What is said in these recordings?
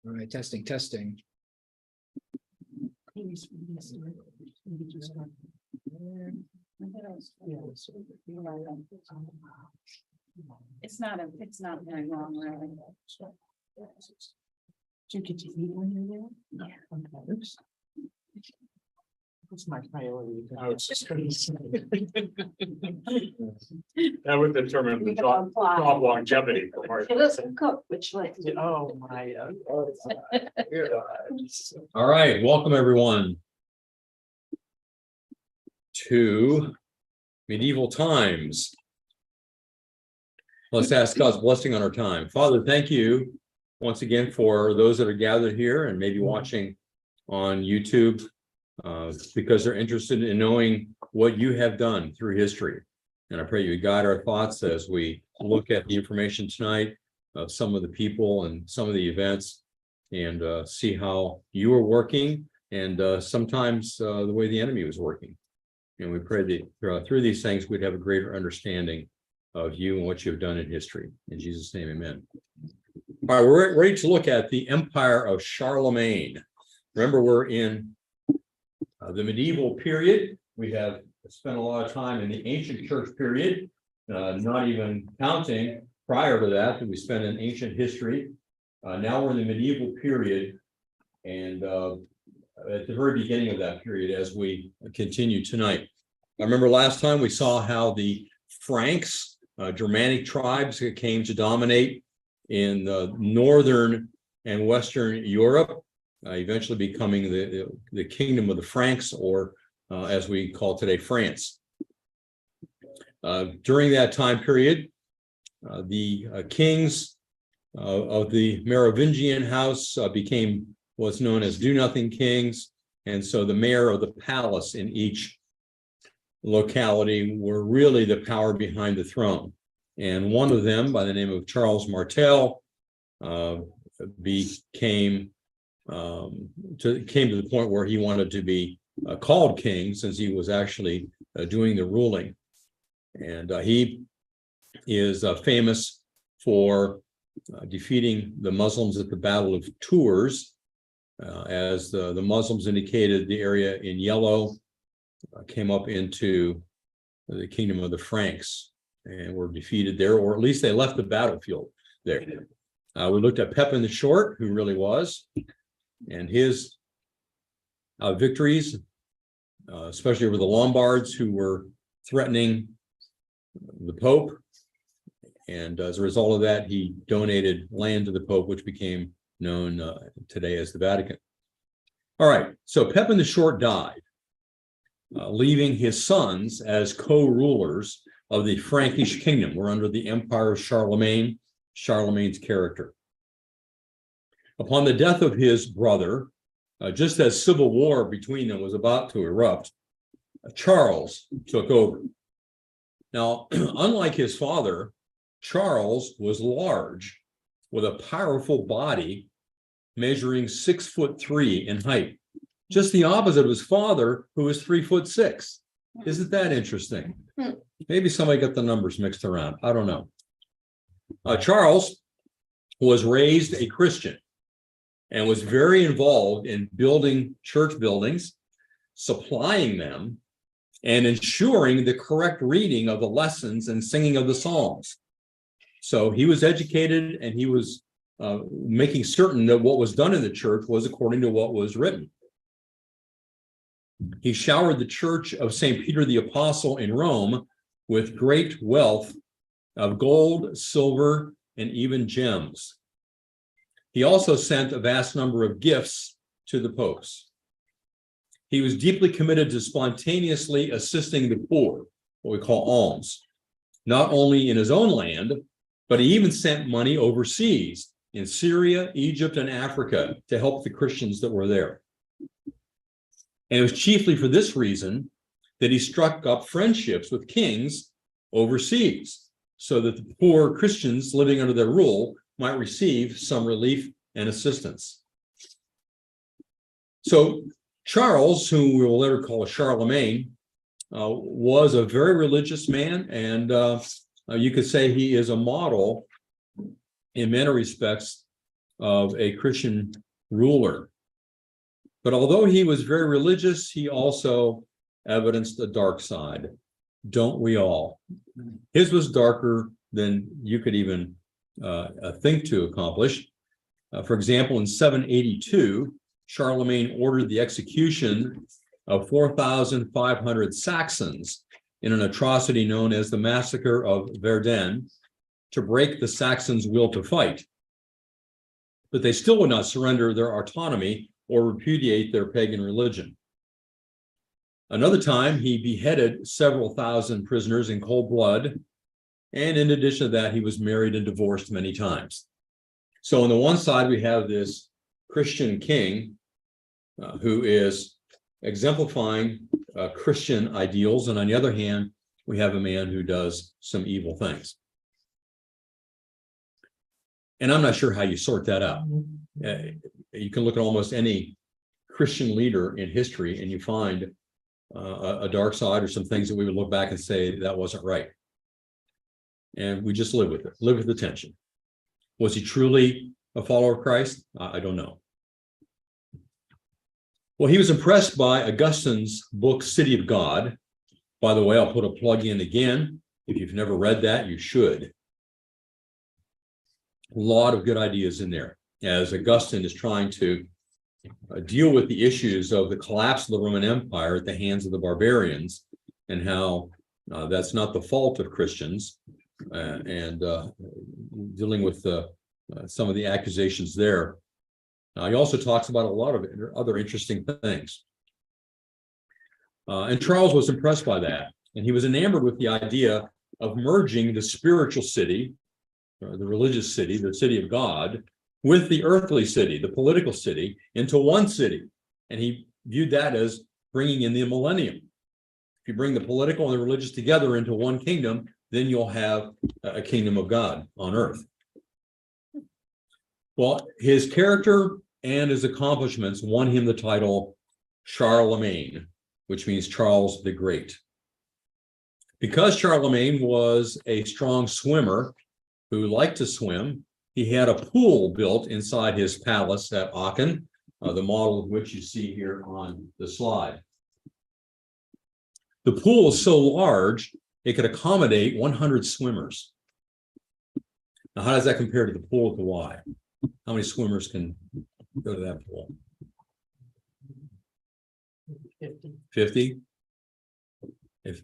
All right, testing, testing. It's not very long, really. Did you get to eat when you were there? Yeah. Okay, oops. That's my priority. I was just gonna say. That would determine the job longevity. for Mark. It doesn't cook, which like. Oh, my. All right, welcome everyone to Medieval Times. Let's ask God's blessing on our time. Father, thank you once again for those that are gathered here and maybe watching on YouTube because they're interested in knowing what you have done through history. And I pray you guide our thoughts as we look at the information tonight of some of the people and some of the events and see how you are working and sometimes the way the enemy was working. And we pray that through these things, we'd have a greater understanding of you and what you've done in history. In Jesus' name, amen. All right, we're ready to look at the Empire of Charlemagne. Remember, we're in the medieval period. We have spent a lot of time in the ancient church period, not even counting prior to that we spent in ancient history. Now we're in the medieval period, and at the very beginning of that period as we continue tonight. I remember last time we saw how the Franks, Germanic tribes came to dominate in northern and western Europe, eventually becoming the kingdom of the Franks, or as we call today, France. During that time period, the kings of the Merovingian house became what's known as do-nothing kings, and so the mayor of the palace in each locality were really the power behind the throne. And one of them, by the name of Charles Martel, came to the point where he wanted to be called king, since he was actually doing the ruling. And he is famous for defeating the Muslims at the Battle of Tours, as the Muslims indicated the area in yellow came up into the kingdom of the Franks and were defeated there, or at least they left the battlefield there. We looked at Pepin the Short, who really was, and his victories, especially over the Lombards, who were threatening the Pope. And as a result of that, he donated land to the Pope, which became known today as the Vatican. All right, so Pepin the Short died, leaving his sons as co-rulers of the Frankish kingdom. We're under the Empire of Charlemagne, Charlemagne's character. Upon the death of his brother, just as civil war between them was about to erupt, Charles took over. Now, unlike his father, Charles was large, with a powerful body, measuring 6'3" in height. Just the opposite of his father, who was 3'6". Isn't that interesting? Maybe somebody got the numbers mixed around. I don't know. Charles was raised a Christian and was very involved in building church buildings, supplying them, and ensuring the correct reading of the lessons and singing of the psalms. So he was educated, and he was making certain that what was done in the church was according to what was written. He showered the church of St. Peter the Apostle in Rome with great wealth of gold, silver, and even gems. He also sent a vast number of gifts to the popes. He was deeply committed to spontaneously assisting the poor, what we call alms, not only in his own land, but he even sent money overseas in Syria, Egypt, and Africa to help the Christians that were there. And it was chiefly for this reason that he struck up friendships with kings overseas, so that the poor Christians living under their rule might receive some relief and assistance. So Charles, whom we will later call Charlemagne, was a very religious man, and you could say he is a model in many respects of a Christian ruler. But although he was very religious, he also evidenced a dark side. Don't we all? His was darker than you could even think to accomplish. For example, in 782, Charlemagne ordered the execution of 4,500 Saxons in an atrocity known as the Massacre of Verdun to break the Saxons' will to fight. But they still would not surrender their autonomy or repudiate their pagan religion. Another time, he beheaded several thousand prisoners in cold blood, and in addition to that, he was married and divorced many times. So on the one side, we have this Christian king who is exemplifying Christian ideals, and on the other hand, we have a man who does some evil things. And I'm not sure how you sort that out. You can look at almost any Christian leader in history and you find a dark side or some things that we would look back and say that wasn't right. And we just live with it, live with the tension. Was he truly a follower of Christ? I don't know. Well, he was impressed by Augustine's book, City of God. By the way, I'll put a plug in again. If you've never read that, you should. A lot of good ideas in there as Augustine is trying to deal with the issues of the collapse of the Roman Empire at the hands of the barbarians and how that's not the fault of Christians and dealing with some of the accusations there. He also talks about a lot of other interesting things. And Charles was impressed by that. And he was enamored with the idea of merging the spiritual city, the religious city, the city of God, with the earthly city, the political city, into one city. And he viewed that as bringing in the millennium. If you bring the political and the religious together into one kingdom, then you'll have a kingdom of God on earth. Well, his character and his accomplishments won him the title Charlemagne, which means Charles the Great. Because Charlemagne was a strong swimmer who liked to swim, he had a pool built inside his palace at Aachen, the model of which you see here on the slide. The pool is so large, it could accommodate 100 swimmers. Now, how does that compare to the pool at the Y? How many swimmers can go to that pool? 50. 50? If,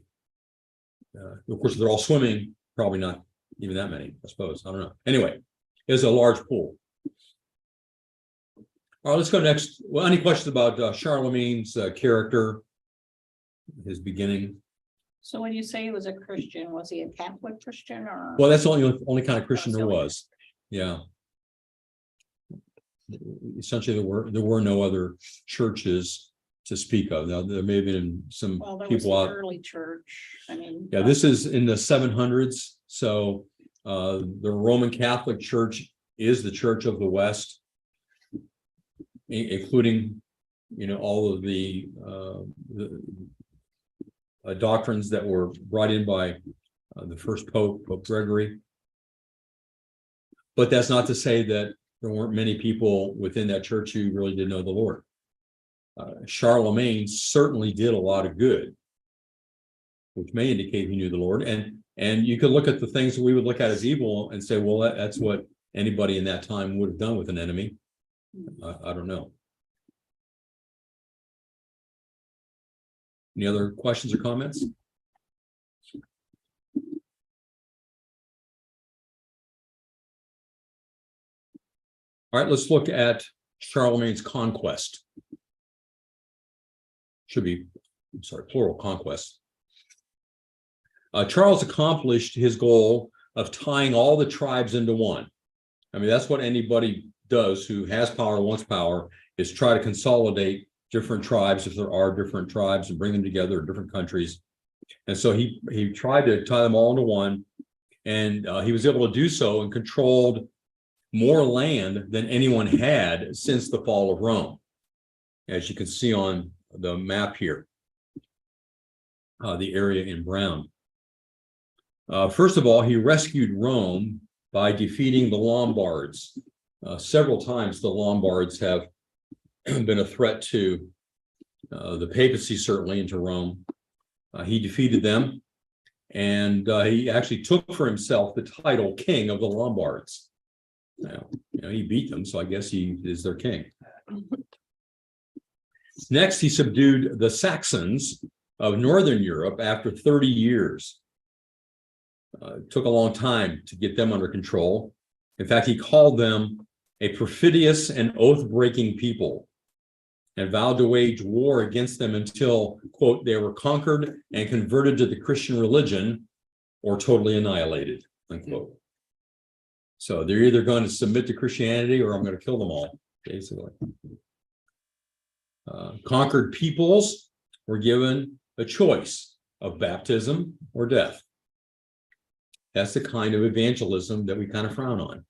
of course, if they're all swimming, probably not even that many, I suppose. I don't know. Anyway, it's a large pool. All right, let's go next. Well, any questions about Charlemagne's character, his beginning? So when you say he was a Christian, was he a Catholic Christian or? Well, that's the only kind of Christian there was. Yeah. Essentially, there were no other churches to speak of. Now, there may have been some Well, there was people the out. early church. I mean. Yeah, this is in the 700s. So the Roman Catholic Church is the Church of the West, including, all of the doctrines that were brought in by the first Pope, Pope Gregory. But that's not to say that there weren't many people within that church who really did know the Lord. Charlemagne certainly did a lot of good, which may indicate he knew the Lord. And you could look at the things that we would look at as evil and say, well, that's what anybody in that time would have done with an enemy. I don't know. Any other questions or comments? All right, let's look at Charlemagne's conquest. Should be, I'm sorry, plural conquest. Charles accomplished his goal of tying all the tribes into one. I mean, that's what anybody does who has power, wants power, is try to consolidate different tribes, if there are different tribes, and bring them together in different countries. And so he tried to tie them all into one, and he was able to do so and controlled more land than anyone had since the fall of Rome, as you can see on the map here, the area in brown. First of all, he rescued Rome by defeating the Lombards. several times the Lombards have been a threat to the papacy, certainly, and to Rome. He defeated them, and he actually took for himself the title King of the Lombards. Now, he beat them, so I guess he is their king. Next, he subdued the Saxons of Northern Europe after 30 years. It took a long time to get them under control. In fact, he called them a perfidious and oath-breaking people and vowed to wage war against them until, quote, they were conquered and converted to the Christian religion or totally annihilated, unquote. So they're either going to submit to Christianity or I'm going to kill them all, basically. Conquered peoples were given a choice of baptism or death. That's the kind of evangelism that we kind of frown on.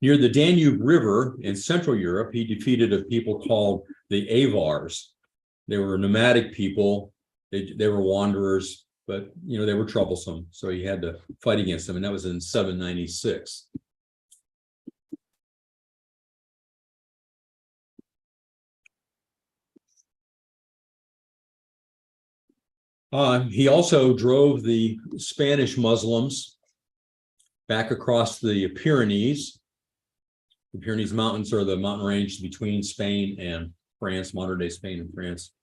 Near the Danube River in Central Europe, he defeated a people called the Avars. They were nomadic people. They were wanderers, but they were troublesome. So he had to fight against them, and that was in 796. He also drove the Spanish Muslims back across the Pyrenees. The Pyrenees Mountains are the mountain range between Spain and France, modern day Spain and France.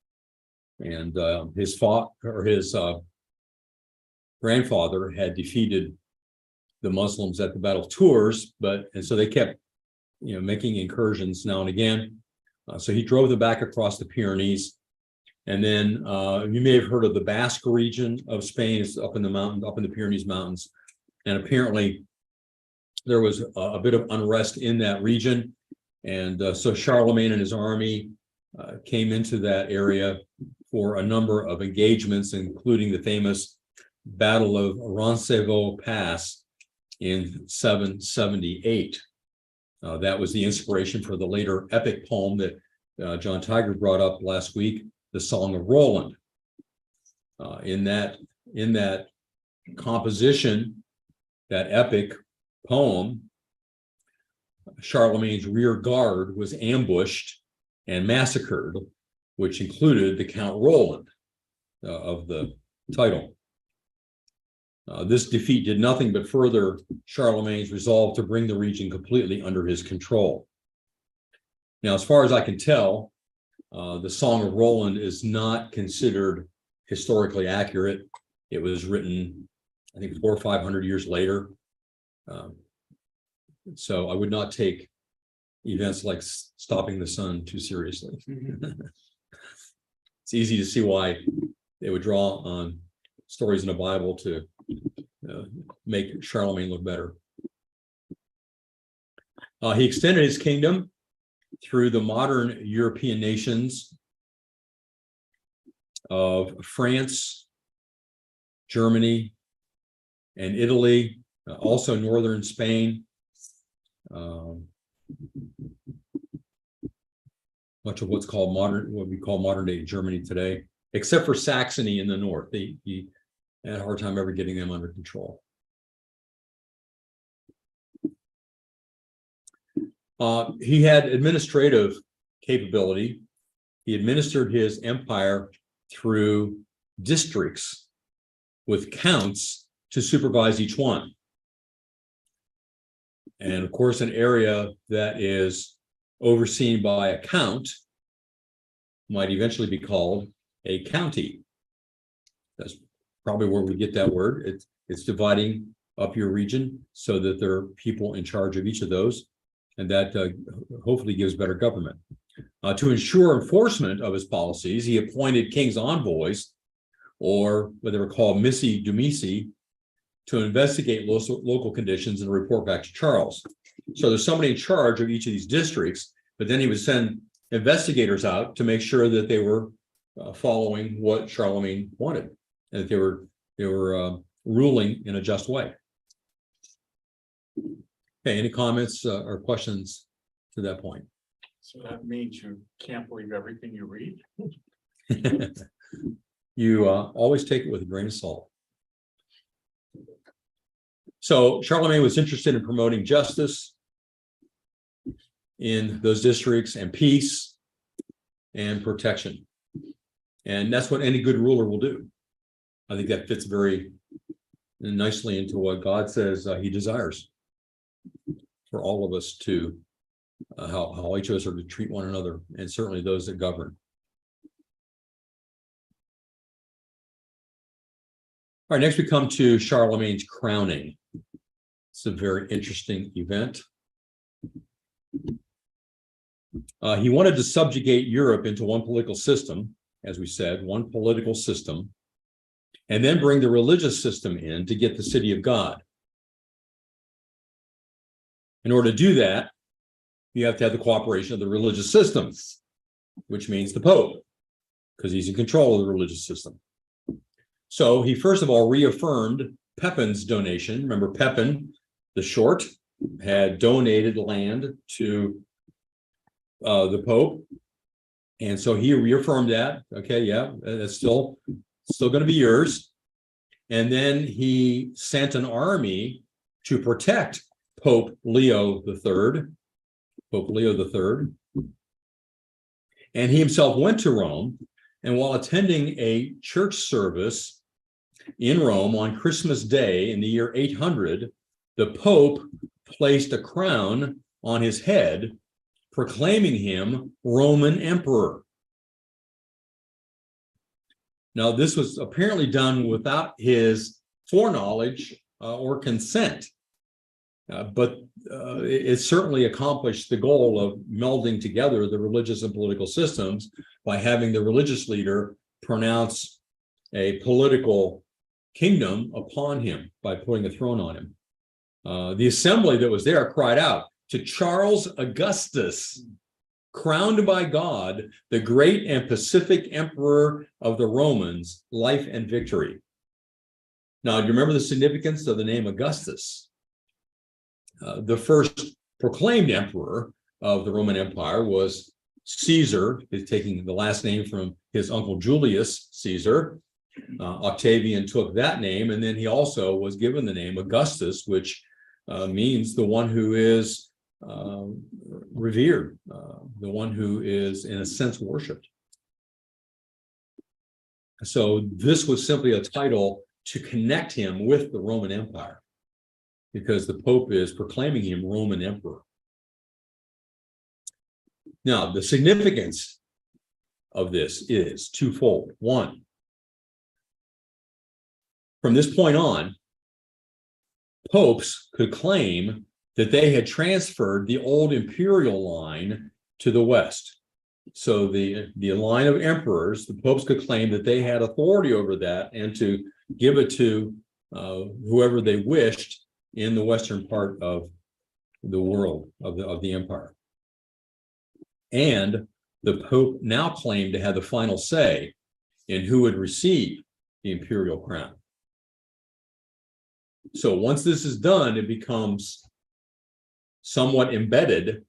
And his grandfather had defeated the Muslims at the Battle of Tours, and so they kept, making incursions now and again. So he drove them back across the Pyrenees. And then you may have heard of the Basque region of Spain. It's up in the mountain, up in the Pyrenees Mountains. And apparently there was a bit of unrest in that region. And so Charlemagne and his army came into that area for a number of engagements, including the famous Battle of Roncesvalles Pass in 778. That was the inspiration for the later epic poem that John Tiger brought up last week, the Song of Roland. In that composition, that epic poem, Charlemagne's rear guard was ambushed and massacred, which included the Count Roland of the title. This defeat did nothing but further Charlemagne's resolve to bring the region completely under his control. Now, as far as I can tell, the Song of Roland is not considered historically accurate. It was written, I think, 400 or 500 years later. So I would not take events like stopping the sun too seriously. It's easy to see why they would draw on stories in the Bible to make Charlemagne look better. He extended his kingdom through the modern European nations of France, Germany, and Italy, also northern Spain, much of what we call modern day Germany today, except for Saxony in the north. He had a hard time ever getting them under control. He had administrative capability. He administered his empire through districts with counts to supervise each one. And of course, an area that is overseen by a count might eventually be called a county. That's probably where we get that word. It's dividing up your region so that there are people in charge of each of those, and that hopefully gives better government. To ensure enforcement of his policies, he appointed king's envoys, or what they were called missi domisi, to investigate local conditions and report back to Charles. So there's somebody in charge of each of these districts, but then he would send investigators out to make sure that they were following what Charlemagne wanted, and that they were ruling in a just way. Okay, any comments or questions to that point? So that means you can't believe everything you read? You always take it with a grain of salt. So Charlemagne was interested in promoting justice in those districts and peace and protection. And that's what any good ruler will do. I think that fits very nicely into what God says he desires for all of us to, how each of us are to treat one another, and certainly those that govern. All right, next we come to Charlemagne's crowning. It's a very interesting event. He wanted to subjugate Europe into one political system, as we said, one political system, and then bring the religious system in to get the city of God. In order to do that, you have to have the cooperation of the religious systems, which means the Pope, because he's in control of the religious system. So he first of all reaffirmed Pepin's donation. Remember, Pepin the Short had donated land to the Pope, and so he reaffirmed that. Okay, yeah, that's still going to be yours. And then he sent an army to protect Pope Leo III. Pope Leo III, and he himself went to Rome. And while attending a church service in Rome on Christmas Day in the year 800, the Pope placed a crown on his head, proclaiming him Roman Emperor. Now, this was apparently done without his foreknowledge or consent, but it certainly accomplished the goal of melding together the religious and political systems by having the religious leader pronounce a political kingdom upon him by putting a throne on him. The assembly that was there cried out to Charles Augustus, crowned by God, the great and pacific emperor of the Romans, life and victory. Now, do you remember the significance of the name Augustus? The first proclaimed emperor of the Roman Empire was Caesar, taking the last name from his uncle Julius Caesar. Octavian took that name, and then he also was given the name Augustus, which means the one who is revered, the one who is, in a sense, worshipped. So this was simply a title to connect him with the Roman Empire, because the Pope is proclaiming him Roman Emperor. Now, the significance of this is twofold. One, from this point on, popes could claim that they had transferred the old imperial line to the West. So the line of emperors, the popes could claim that they had authority over that and to give it to whoever they wished in the western part of the world, of the empire. And the Pope now claimed to have the final say in who would receive the imperial crown. So once this is done, it becomes somewhat embedded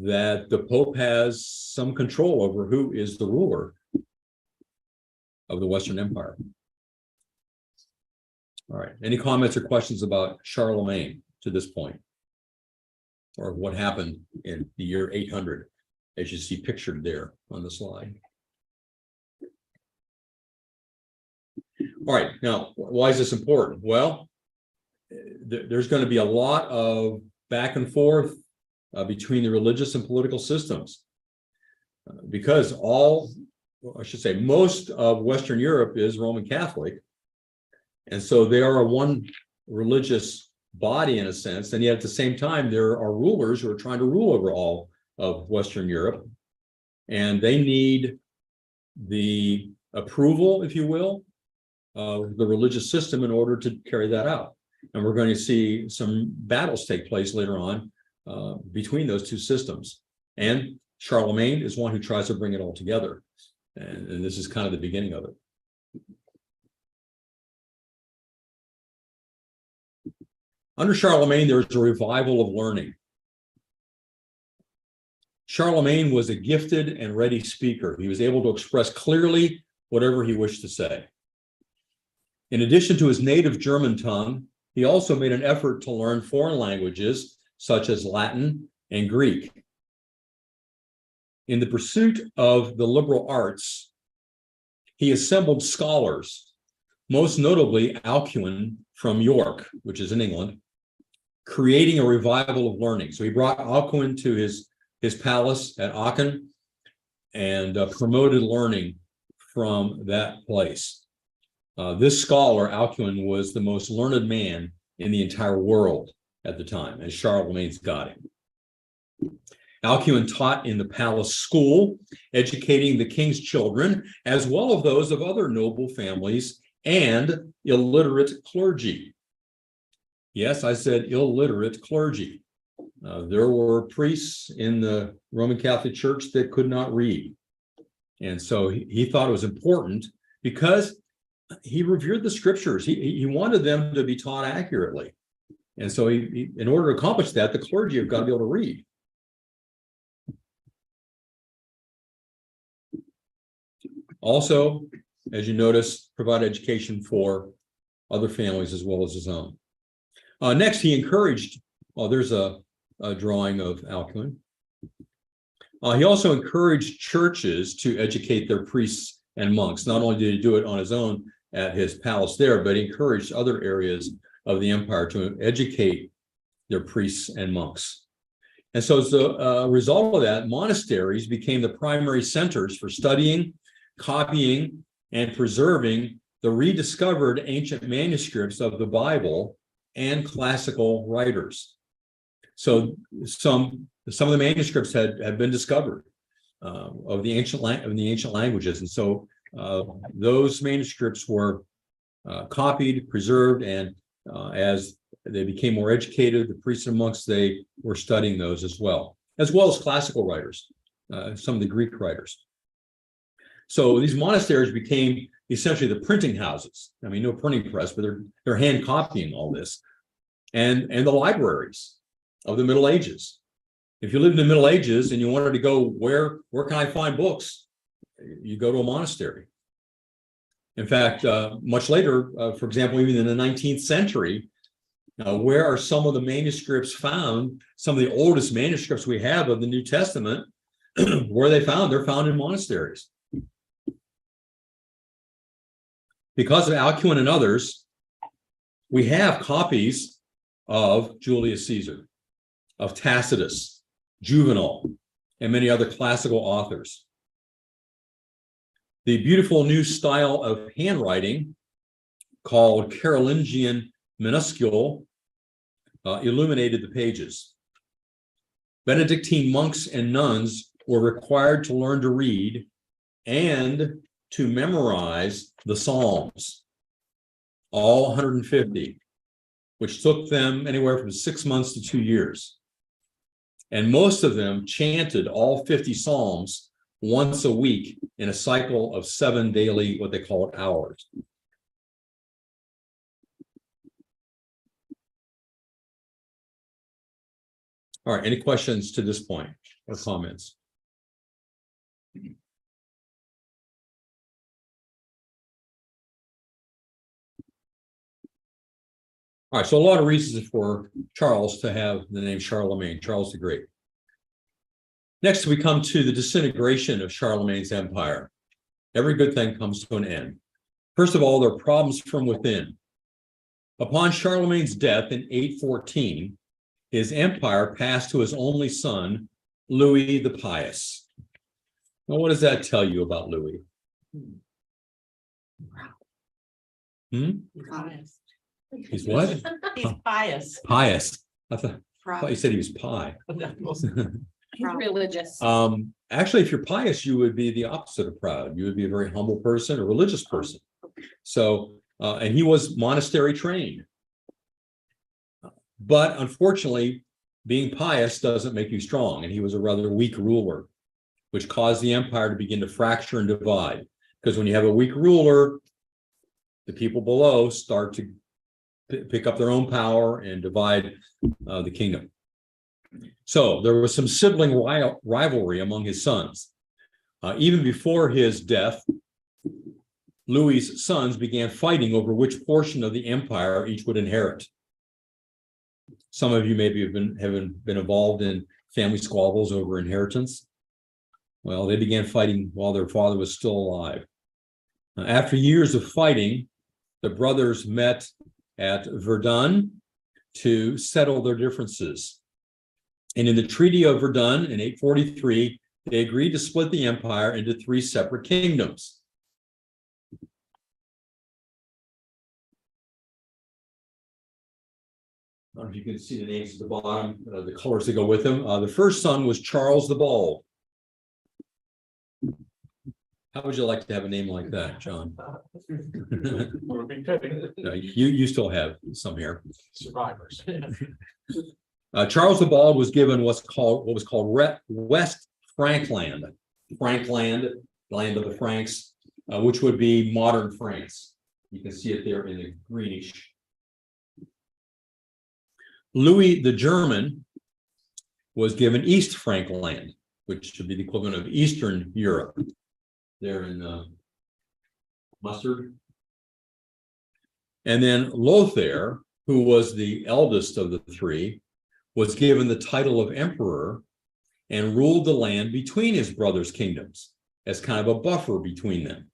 that the Pope has some control over who is the ruler of the Western Empire. All right, any comments or questions about Charlemagne to this point? Or what happened in the year 800, as you see pictured there on the slide? All right, now, why is this important? Well, there's going to be a lot of back and forth between the religious and political systems, because most of Western Europe is Roman Catholic, and so they are one religious body in a sense, and yet at the same time there are rulers who are trying to rule over all of Western Europe, and they need the approval, if you will, of the religious system in order to carry that out. And we're going to see some battles take place later on between those two systems. And Charlemagne is one who tries to bring it all together. And this is kind of the beginning of it. Under Charlemagne, there was a revival of learning. Charlemagne was a gifted and ready speaker. He was able to express clearly whatever he wished to say. In addition to his native German tongue, he also made an effort to learn foreign languages such as Latin and Greek. In the pursuit of the liberal arts, he assembled scholars, most notably Alcuin from York, which is in England, creating a revival of learning. So he brought Alcuin to his palace at Aachen and promoted learning from that place. This scholar, Alcuin, was the most learned man in the entire world at the time, and Charlemagne's got him. Alcuin taught in the palace school, educating the king's children, as well as those of other noble families and illiterate clergy. Yes, I said illiterate clergy. There were priests in the Roman Catholic Church that could not read. And so he thought it was important because he revered the scriptures. He wanted them to be taught accurately. And so in order to accomplish that, the clergy have got to be able to read. Also, as you notice, provide education for other families as well as his own. Next, he encouraged, there's a drawing of Alcuin. He also encouraged churches to educate their priests and monks. Not only did he do it on his own at his palace there, but he encouraged other areas of the empire to educate their priests and monks. And so as a result of that, monasteries became the primary centers for studying, copying, and preserving the rediscovered ancient manuscripts of the Bible and classical writers. So some of the manuscripts had been discovered of the ancient languages, and so those manuscripts were copied, preserved, and as they became more educated, the priests and monks, they were studying those as well as classical writers, some of the Greek writers. So these monasteries became essentially the printing houses. I mean, no printing press, but they're hand copying all this, and the libraries of the Middle Ages. If you lived in the Middle Ages and you wanted to go, where can I find books? You go to a monastery. In fact, much later, for example, even in the 19th century, where are some of the manuscripts found? Some of the oldest manuscripts we have of the New Testament, where are they found? They're found in monasteries. Because of Alcuin and others, we have copies of Julius Caesar, of Tacitus, Juvenal, and many other classical authors. The beautiful new style of handwriting called Carolingian minuscule illuminated the pages. Benedictine monks and nuns were required to learn to read and to memorize the Psalms, all 150, which took them anywhere from 6 months to 2 years. And most of them chanted all 50 Psalms once a week in a cycle of 7 daily, what they call it, hours. All right, any questions to this point or comments? All right, so a lot of reasons for Charles to have the name Charlemagne, Charles the Great. Next, we come to the disintegration of Charlemagne's empire. Every good thing comes to an end. First of all, there are problems from within. Upon Charlemagne's death in 814, his empire passed to his only son, Louis the Pious. Now, what does that tell you about Louis? Pious. He's what? He's pious. Pious. I thought you said he was pie. He's religious. Actually, if you're pious, you would be the opposite of proud. You would be a very humble person, a religious person. So, and he was monastery trained. But unfortunately, being pious doesn't make you strong, and he was a rather weak ruler, which caused the empire to begin to fracture and divide. Because when you have a weak ruler, the people below start to pick up their own power and divide the kingdom. So there was some sibling rivalry among his sons. Even before his death, Louis's sons began fighting over which portion of the empire each would inherit. Some of you maybe have been involved in family squabbles over inheritance. Well, they began fighting while their father was still alive. After years of fighting, the brothers met at Verdun to settle their differences. And in the Treaty of Verdun in 843, they agreed to split the empire into 3 separate kingdoms. I don't know if you can see the names at the bottom, the colors that go with them. The first son was Charles the Bald. How would you like to have a name like that, John? Would be fitting. No, you still have some here. Survivors. Charles the Bald was given what was called West Frankland, land of the Franks, which would be modern France. You can see it there in the greenish. Louis the German was given East Frankland, which should be the equivalent of Eastern Europe. There in mustard. And then Lothair, who was the eldest of the 3, was given the title of emperor and ruled the land between his brothers' kingdoms as kind of a buffer between them.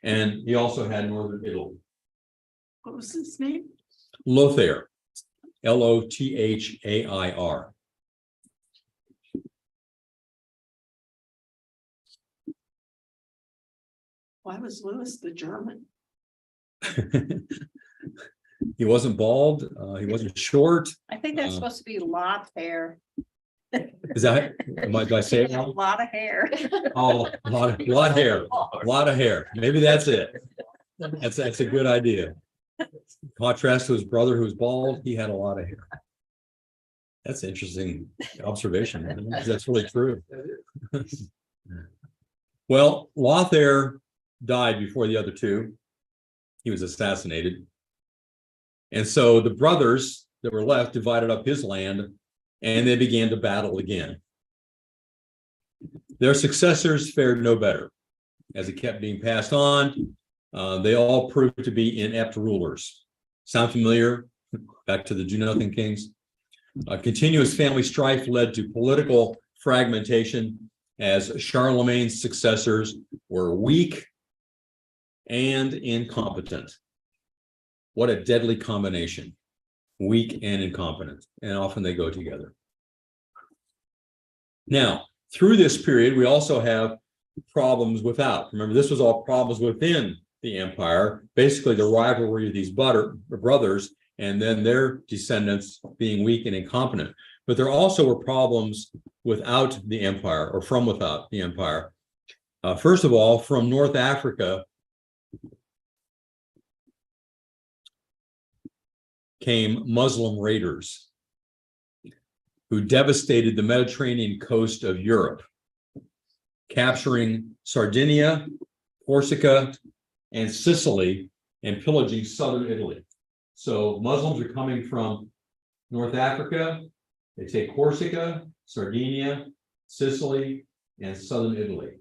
And he also had northern Italy. What was his name? Lothair, Lothair. Why was Louis the German? He wasn't bald. He wasn't short. I think that's supposed to be Lothair. Is that? Did I say it A wrong? lot of hair. Oh, a lot of hair. Maybe that's it. That's a good idea. Contrast to his brother who was bald, he had a lot of hair. That's an interesting observation. That's really true. Well, Lothair died before the other 2. He was assassinated. And so the brothers that were left divided up his land and they began to battle again. Their successors fared no better. As it kept being passed on, they all proved to be inept rulers. Sound familiar? Back to the Do-Nothing Kings. Continuous family strife led to political fragmentation as Charlemagne's successors were weak and incompetent. What a deadly combination. Weak and incompetent. And often they go together. Now, through this period, we also have problems without. Remember, this was all problems within the empire, basically the rivalry of these brothers and then their descendants being weak and incompetent. But there also were problems without the empire or from without the empire. First of all, from North Africa came Muslim raiders who devastated the Mediterranean coast of Europe, capturing Sardinia, Corsica, and Sicily, and pillaging southern Italy. So Muslims are coming from North Africa. They take Corsica, Sardinia, Sicily, and southern Italy.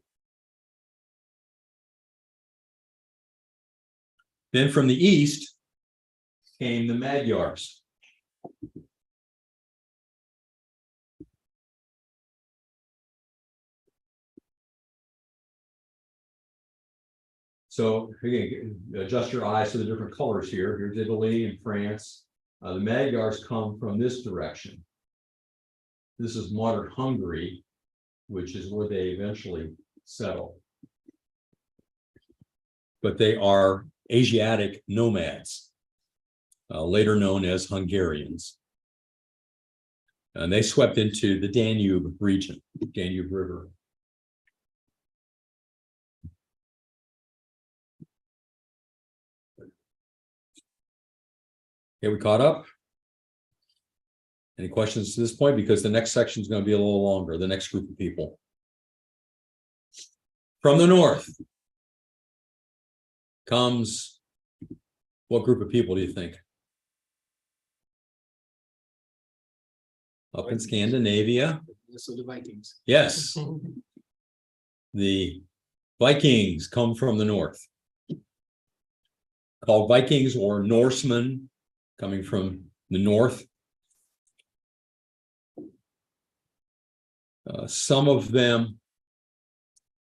Then from the east came the Magyars. So again, adjust your eyes to the different colors here. Here's Italy and France. The Magyars come from this direction. This is modern Hungary, which is where they eventually settle. But they are Asiatic nomads, later known as Hungarians. And they swept into the Danube region, Danube River. Okay, we caught up? Any questions to this point? Because the next section is going to be a little longer, the next group of people. From the north comes what group of people do you think? Up in Scandinavia. So the Vikings. Yes. The Vikings come from the north. Called Vikings or Norsemen, coming from the north. Some of them,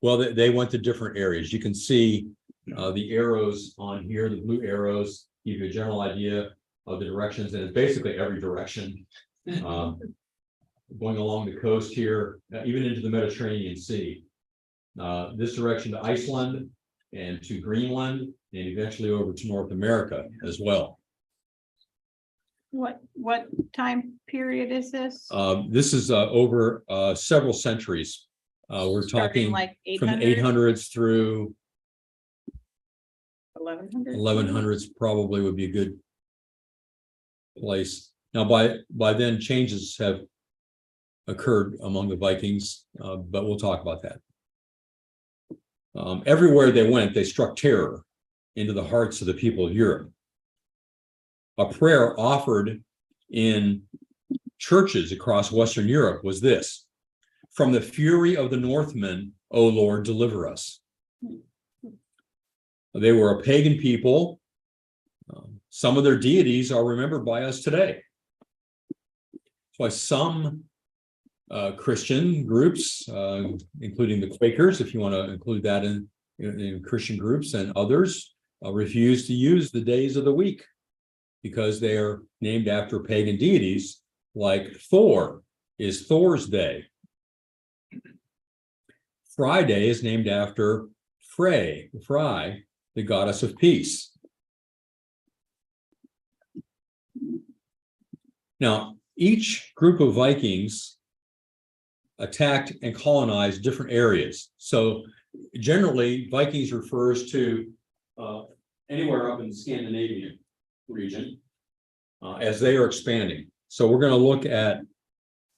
well, they went to different areas. You can see the arrows on here, the blue arrows give you a general idea of the directions, and it's basically every direction. Going along the coast here, even into the Mediterranean Sea. This direction to Iceland and to Greenland, and eventually over to North America as well. What time period is this? This is over several centuries. We're Starting talking like from the 800, 800s through 1100? 1100s probably would be a good place. Now, by then, changes have occurred among the Vikings, but we'll talk about that. Everywhere they went, they struck terror into the hearts of the people of Europe. A prayer offered in churches across Western Europe was this: "From the fury of the Northmen, O Lord, deliver us." They were a pagan people. Some of their deities are remembered by us today. That's why some Christian groups, including the Quakers, if you want to include that in Christian groups, and others refuse to use the days of the week because they are named after pagan deities, like Thor is Thor's Day. Friday is named after Frey, the goddess of peace. Now, each group of Vikings attacked and colonized different areas. So generally, Vikings refers to anywhere up in the Scandinavian region as they are expanding. So we're going to look at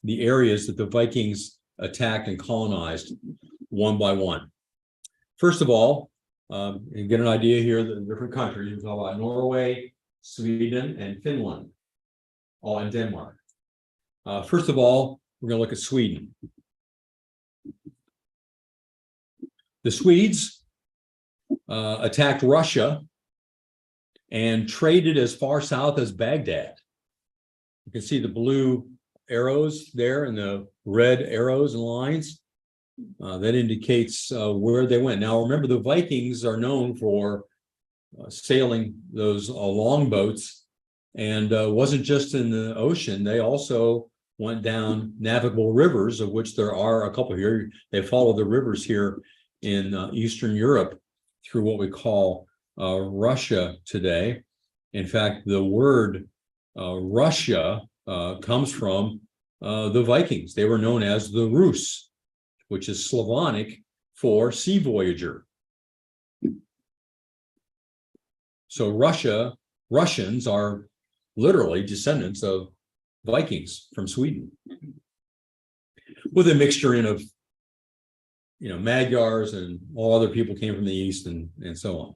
the areas that the Vikings attacked and colonized one by one. First of all, and get an idea here, the different countries. We talk about Norway, Sweden, and Finland, all in Denmark. First of all, we're going to look at Sweden. The Swedes attacked Russia and traded as far south as Baghdad. You can see the blue arrows there and the red arrows and lines. That indicates where they went. Now, remember, the Vikings are known for sailing those longboats, and wasn't just in the ocean. They also went down navigable rivers, of which there are a couple here. They follow the rivers here in Eastern Europe through what we call Russia today. In fact, the word Russia comes from the Vikings. They were known as the Rus, which is Slavonic for sea voyager. So Russians are literally descendants of Vikings from Sweden, with a mixture in of, Magyars and all other people came from the east and so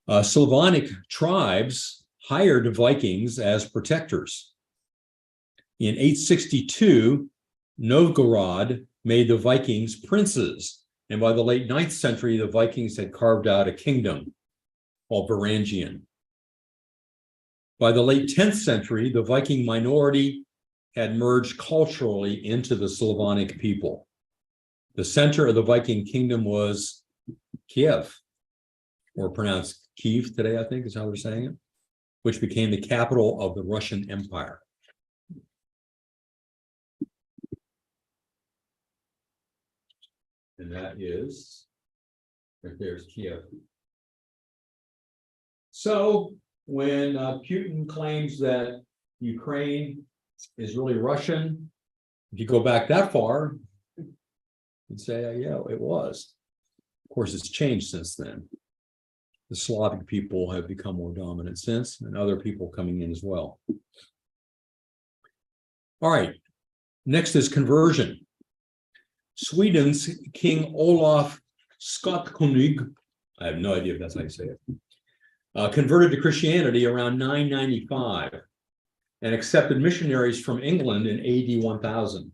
on. Slavonic tribes hired Vikings as protectors. In 862, Novgorod made the Vikings princes, and by the late 9th century, the Vikings had carved out a kingdom called Varangian. By the late 10th century, the Viking minority had merged culturally into the Slavonic people. The center of the Viking kingdom was Kiev, or pronounced Kiev today, I think is how they're saying it, which became the capital of the Russian Empire. And that is, right there's Kiev. So when Putin claims that Ukraine is really Russian, if you go back that far, you'd say, yeah, it was. Of course, it's changed since then. The Slavic people have become more dominant since, and other people coming in as well. All right, next is conversion. Sweden's King Olaf Skotkonung, I have no idea if that's how you say it, converted to Christianity around 995 and accepted missionaries from England in AD 1000.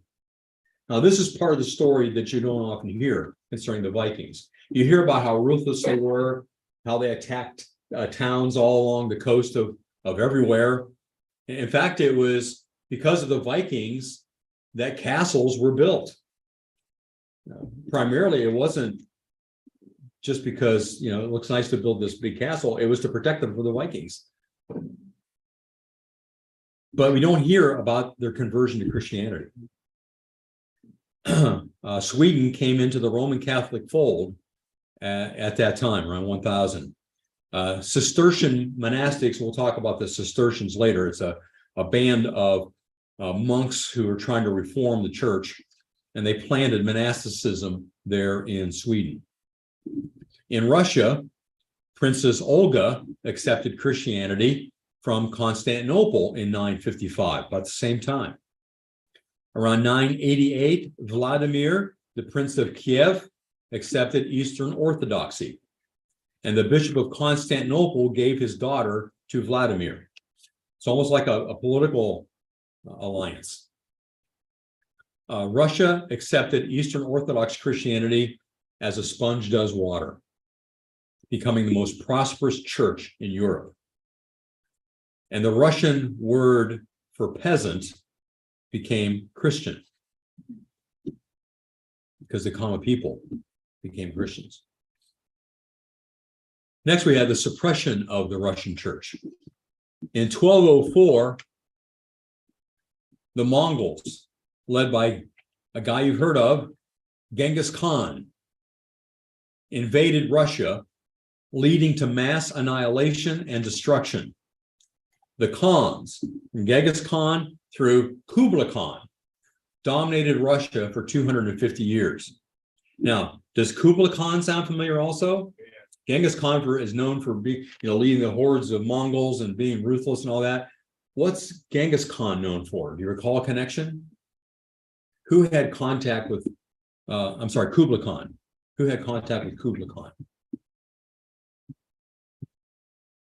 Now, this is part of the story that you don't often hear concerning the Vikings. You hear about how ruthless they were, how they attacked towns all along the coast of everywhere. In fact, it was because of the Vikings that castles were built. Primarily, it wasn't just because, it looks nice to build this big castle. It was to protect them from the Vikings. But we don't hear about their conversion to Christianity. Sweden came into the Roman Catholic fold at that time, around 1000. Cistercian monastics, we'll talk about the Cistercians later. It's a band of monks who are trying to reform the church, and they planted monasticism there in Sweden. In Russia, Princess Olga accepted Christianity from Constantinople in 955, about the same time. Around 988, Vladimir, the Prince of Kiev, accepted Eastern Orthodoxy, and the Bishop of Constantinople gave his daughter to Vladimir. It's almost like a political alliance. Russia accepted Eastern Orthodox Christianity as a sponge does water, becoming the most prosperous church in Europe. And the Russian word for peasant became Christian because the common people became Christians. Next, we had the suppression of the Russian church. In 1204, the Mongols, led by a guy you've heard of, Genghis Khan, invaded Russia, leading to mass annihilation and destruction. The Khans, from Genghis Khan through Kublai Khan, dominated Russia for 250 years. Now, does Kublai Khan sound familiar also? Genghis Khan is known for leading the hordes of Mongols and being ruthless and all that. What's Genghis Khan known for? Do you recall a connection? Who had contact with, Kublai Khan? Who had contact with Kublai Khan?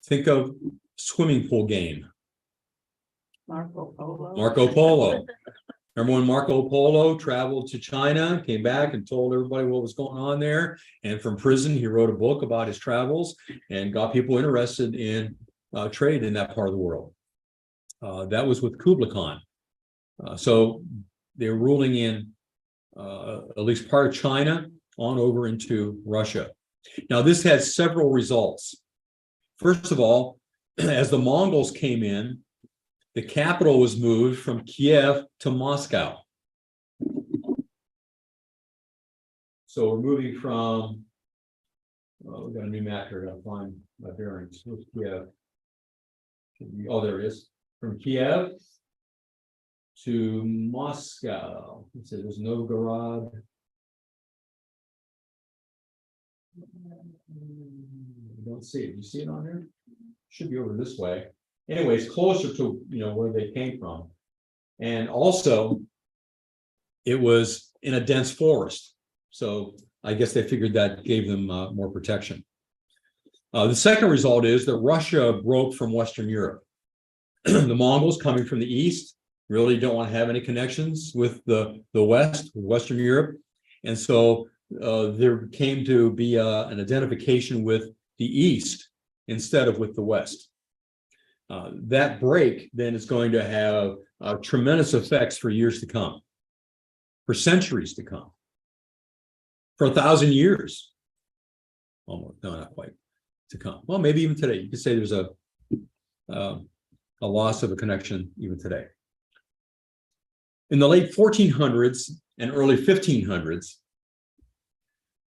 Think of swimming pool game. Marco Polo. Marco Polo. Remember when Marco Polo traveled to China, came back and told everybody what was going on there? And from prison, he wrote a book about his travels and got people interested in trade in that part of the world. That was with Kublai Khan. So they were ruling in at least part of China on over into Russia. Now, this had several results. First of all, as the Mongols came in, the capital was moved from Kiev to Moscow. So we're moving from, we've got a new map here, I'll find my bearings. Where's Kiev? Oh, there it is. From Kiev to Moscow. It says there's Novgorod. I don't see it. You see it on here? Should be over this way. Anyways, closer to where they came from. And also, it was in a dense forest. So I guess they figured that gave them more protection. The second result is that Russia broke from Western Europe. The Mongols coming from the east really don't want to have any connections with the West, Western Europe. And so there came to be an identification with the East instead of with the West. That break then is going to have tremendous effects for years to come, for centuries to come, for 1,000 years. Almost, no, not quite to come. Well, maybe even today. You could say there's a loss of a connection even today. In the late 1400s and early 1500s,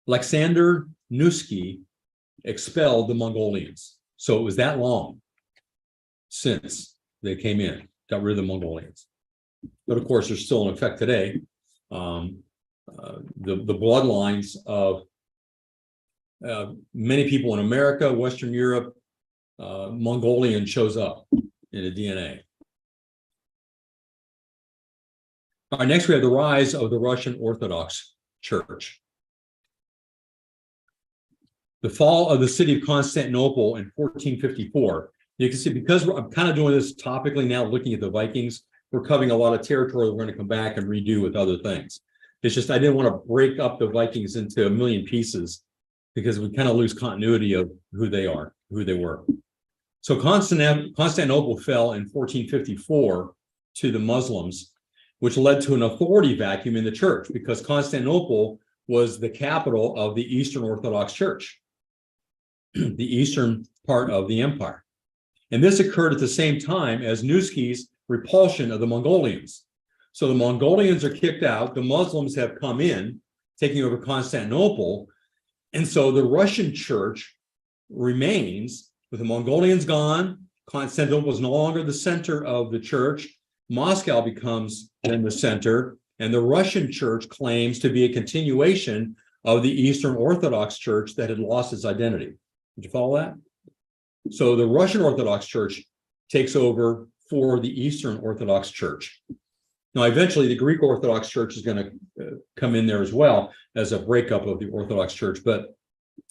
Alexander Nevsky expelled the Mongolians. So it was that long since they came in, got rid of the Mongolians. But of course, they're still in effect today. The bloodlines of many people in America, Western Europe, Mongolian shows up in the DNA. All right, next we have the rise of the Russian Orthodox Church. The fall of the city of Constantinople in 1454. You can see, because I'm kind of doing this topically now, looking at the Vikings, we're covering a lot of territory we're going to come back and redo with other things. It's just I didn't want to break up the Vikings into a million pieces because we kind of lose continuity of who they are, who they were. So Constantinople fell in 1454 to the Muslims, which led to an authority vacuum in the church because Constantinople was the capital of the Eastern Orthodox Church, the eastern part of the empire. And this occurred at the same time as Nuski's repulsion of the Mongolians. So the Mongolians are kicked out, the Muslims have come in, taking over Constantinople, and so the Russian church remains with the Mongolians gone. Constantinople is no longer the center of the church. Moscow becomes then the center, and the Russian church claims to be a continuation of the Eastern Orthodox Church that had lost its identity. Did you follow that? So the Russian Orthodox Church takes over for the Eastern Orthodox Church. Now, eventually, the Greek Orthodox Church is going to come in there as well as a breakup of the Orthodox Church. But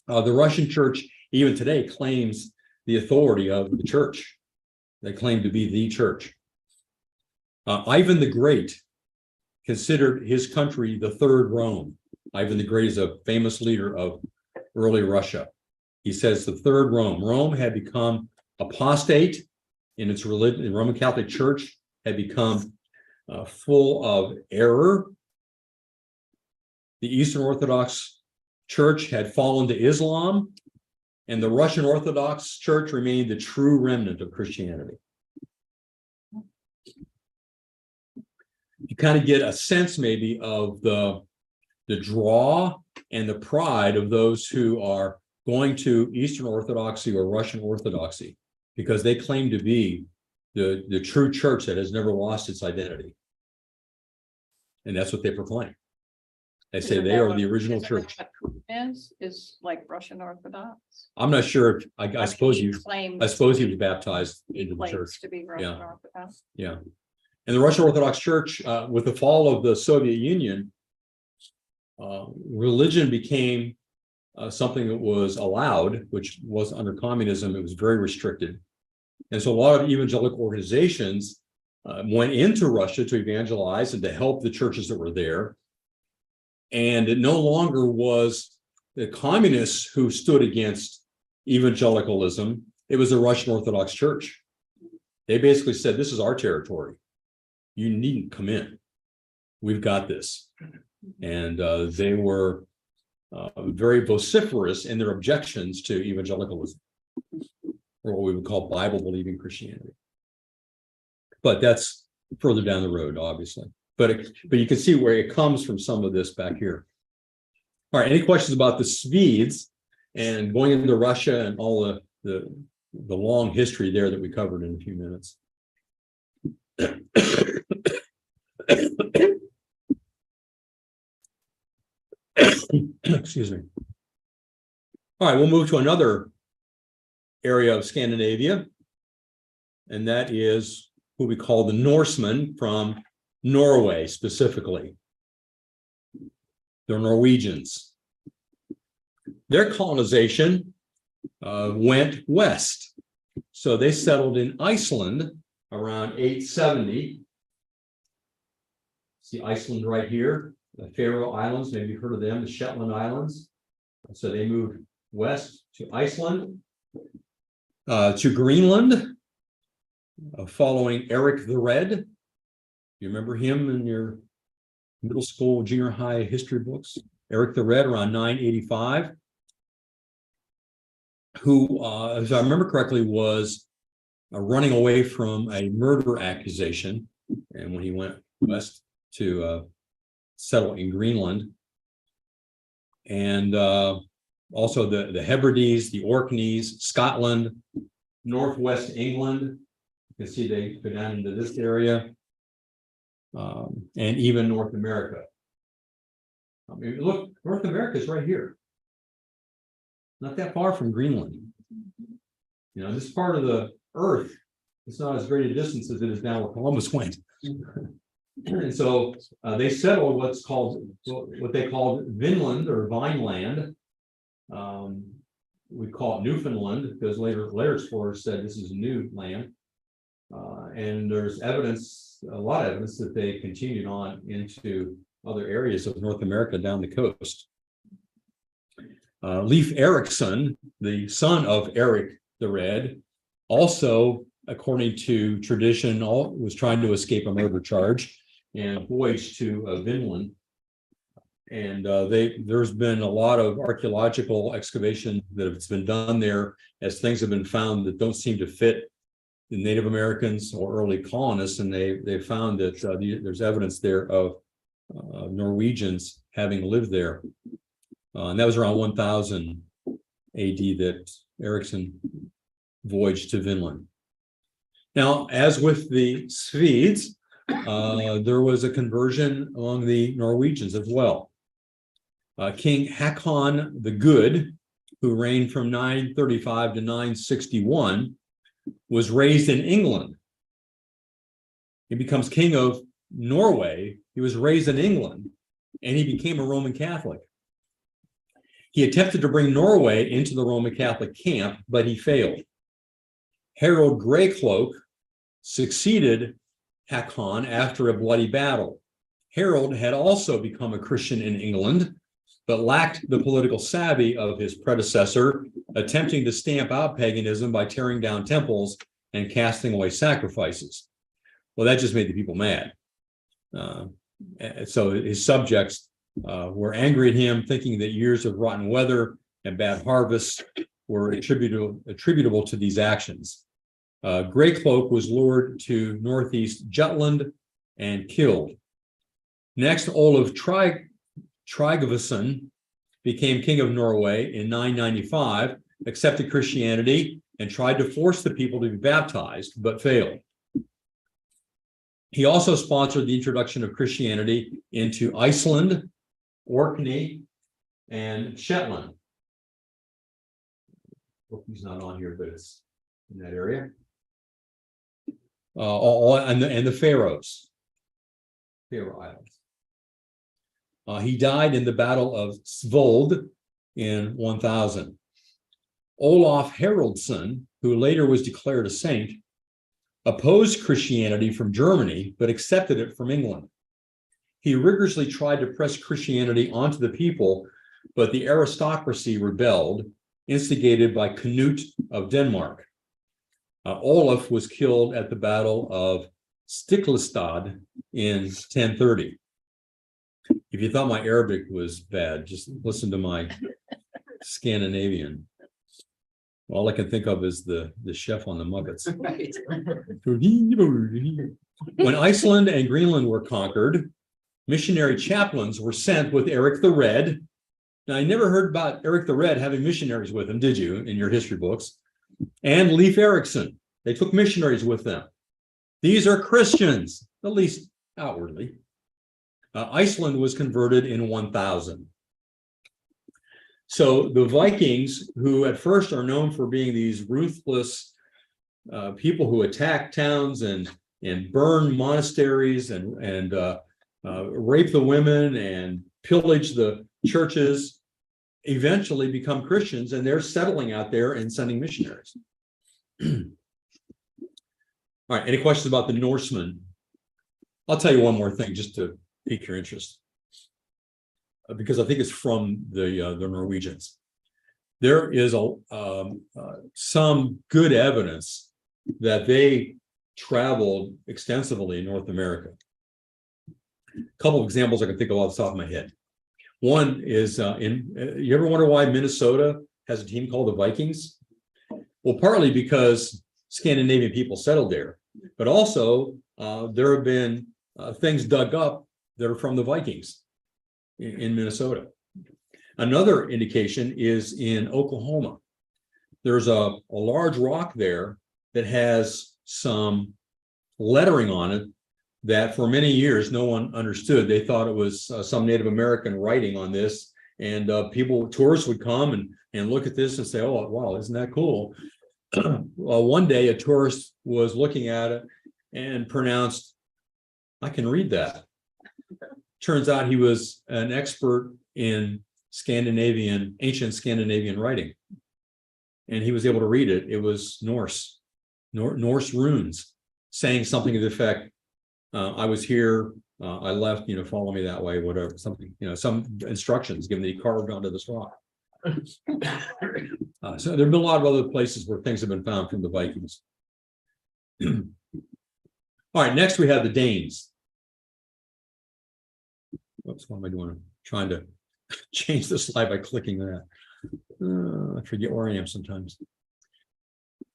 the Russian Church, even today, claims the authority of the church. They claim to be the church. Ivan the Great considered his country the Third Rome. Ivan the Great is a famous leader of early Russia. He says the Third Rome. Rome had become apostate in its religion. The Roman Catholic Church had become full of error. The Eastern Orthodox Church had fallen to Islam, and the Russian Orthodox Church remained the true remnant of Christianity. You kind of get a sense maybe of the draw and the pride of those who are going to Eastern Orthodoxy or Russian Orthodoxy, because they claim to be the true church that has never lost its identity. And that's what they proclaim. They say they are the original church. Is like Russian Orthodox. I'm not sure. I suppose he was baptized He into the church. claims to be Russian Yeah. Orthodox. Yeah. And the Russian Orthodox Church, with the fall of the Soviet Union, religion became something that was allowed, which was under communism. It was very restricted. And so a lot of evangelical organizations went into Russia to evangelize and to help the churches that were there. And it no longer was the communists who stood against evangelicalism. It was the Russian Orthodox Church. They basically said, this is our territory. You needn't come in. We've got this. And they were very vociferous in their objections to evangelicalism, or what we would call Bible-believing Christianity. But that's further down the road, obviously. But you can see where it comes from, some of this back here. All right, any questions about the Swedes and going into Russia and all the long history there that we covered in a few minutes? Excuse me. All right, we'll move to another area of Scandinavia, and that is who we call the Norsemen, from Norway specifically. They're Norwegians. Their colonization went west. So they settled in Iceland around 870. See Iceland right here, the Faroe Islands, maybe you've heard of them, the Shetland Islands. So they moved west to Iceland, to Greenland, following Eric the Red. You remember him in your middle school, junior high history books? Eric the Red, around 985, who, if I remember correctly, was running away from a murder accusation. And when he went west to settle in Greenland, and also the Hebrides, the Orkneys, Scotland, Northwest England. You can see they go down into this area, and even North America. I mean, look, North America is right here, not that far from Greenland. You know, this part of the Earth, it's not as great a distance as it is now where Columbus went. And so they settled what they called Vinland or Vineland. We call it Newfoundland because later explorers said this is new land. And there's evidence, a lot of evidence, that they continued on into other areas of North America down the coast. Leif Erikson, the son of Eric the Red, also, according to tradition, was trying to escape a murder charge and voyaged to Vinland. And there's been a lot of archaeological excavation that has been done there as things have been found that don't seem to fit the Native Americans or early colonists, and they found that there's evidence there of Norwegians having lived there. And that was around 1000 AD that Ericsson voyaged to Vinland. Now, as with the Swedes, there was a conversion among the Norwegians as well. King Hakon the Good, who reigned from 935 to 961, was raised in England. He becomes king of Norway. He was raised in England, and he became a Roman Catholic. He attempted to bring Norway into the Roman Catholic camp, but he failed. Harold Greycloak succeeded Hakon after a bloody battle. Harold had also become a Christian in England, but lacked the political savvy of his predecessor, attempting to stamp out paganism by tearing down temples and casting away sacrifices. Well, that just made the people mad. So his subjects were angry at him, thinking that years of rotten weather and bad harvests were attributable to these actions. Greycloak was lured to northeast Jutland and killed. Next, Olaf Tryggvason became king of Norway in 995, accepted Christianity, and tried to force the people to be baptized, but failed. He also sponsored the introduction of Christianity into Iceland, Orkney, and Shetland. He's not on here, but it's in that area. And the Faroes, Faroe Islands. He died in the Battle of Svold in 1000. Olaf Haraldsson, who later was declared a saint, opposed Christianity from Germany, but accepted it from England. He rigorously tried to press Christianity onto the people, but the aristocracy rebelled, instigated by Canute of Denmark. Olaf was killed at the Battle of Stiklestad in 1030. If you thought my Arabic was bad, just listen to my Scandinavian. All I can think of is the chef on the Muppets. When Iceland and Greenland were conquered, missionary chaplains were sent with Eric the Red. Now, I never heard about Eric the Red having missionaries with him, did you, in your history books? And Leif Erikson. They took missionaries with them. These are Christians, at least outwardly. Iceland was converted in 1000. So the Vikings, who at first are known for being these ruthless people who attack towns and burn monasteries and rape the women and pillage the churches, eventually become Christians, and they're settling out there and sending missionaries. All right, any questions about the Norsemen? I'll tell you one more thing just to pique your interest, because I think it's from the Norwegians. There is some good evidence that they traveled extensively in North America. A couple of examples I can think of off the top of my head. One is you ever wonder why Minnesota has a team called the Vikings? Well, partly because Scandinavian people settled there, but also there have been things dug up that are from the Vikings in Minnesota. Another indication is in Oklahoma. There's a large rock there that has some lettering on it that for many years no one understood. They thought it was some Native American writing on this, and tourists would come and look at this and say, oh, wow, isn't that cool? Well, one day a tourist was looking at it and pronounced, I can read that. Turns out he was an expert in ancient Scandinavian writing. And he was able to read it. It was Norse runes saying something to the effect, I was here, I left, follow me that way, whatever, something, some instructions given that he carved onto this rock. So there have been a lot of other places where things have been found from the Vikings. All right, next we have the Danes. Oops, what am I doing? I'm trying to change the slide by clicking that. I forget where I am sometimes.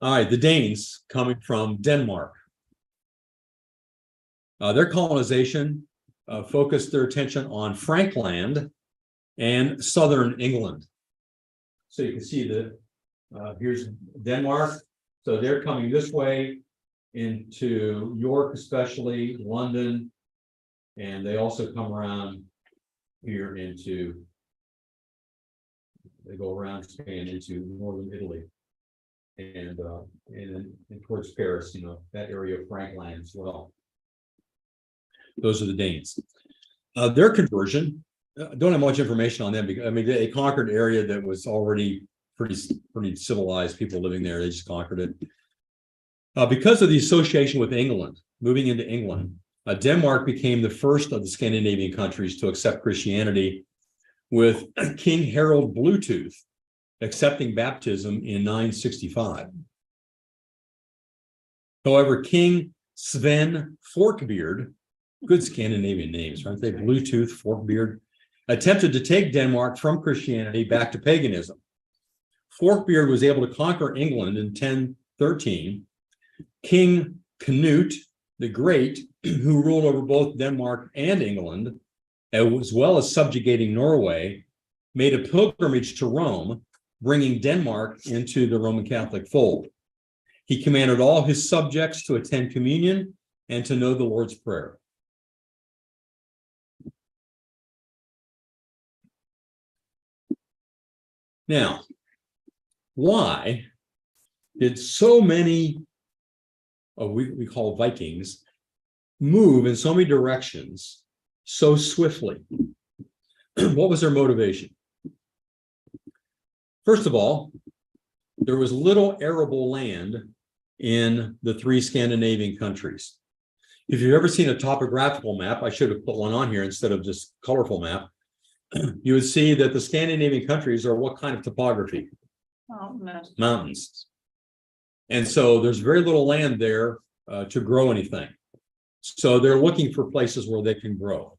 All right, the Danes coming from Denmark. Their colonization focused their attention on Frankland and southern England. So you can see that here's Denmark. So they're coming this way into York, especially London, and they also come around here into, they go around Spain into northern Italy, and towards Paris, you know, that area of Frankland as well. Those are the Danes. Their conversion, don't have much information on them because I mean they conquered an area that was already pretty civilized, people living there. They just conquered it. Because of the association with England, moving into England, Denmark became the first of the Scandinavian countries to accept Christianity, with King Harold Bluetooth accepting baptism in 965. However, King Sven Forkbeard, good Scandinavian names, aren't they? Bluetooth, Forkbeard, attempted to take Denmark from Christianity back to paganism. Forkbeard was able to conquer England in 1013. King Canute the Great, who ruled over both Denmark and England, as well as subjugating Norway, made a pilgrimage to Rome, bringing Denmark into the Roman Catholic fold. He commanded all his subjects to attend communion and to know the Lord's Prayer. Now, why did so many, we call Vikings, move in so many directions so swiftly? What was their motivation? First of all, there was little arable land in the three Scandinavian countries. If you've ever seen a topographical map, I should have put one on here instead of just colorful map, you would see that the Scandinavian countries are what kind of topography? Mountains. And so there's very little land there to grow anything. So they're looking for places where they can grow.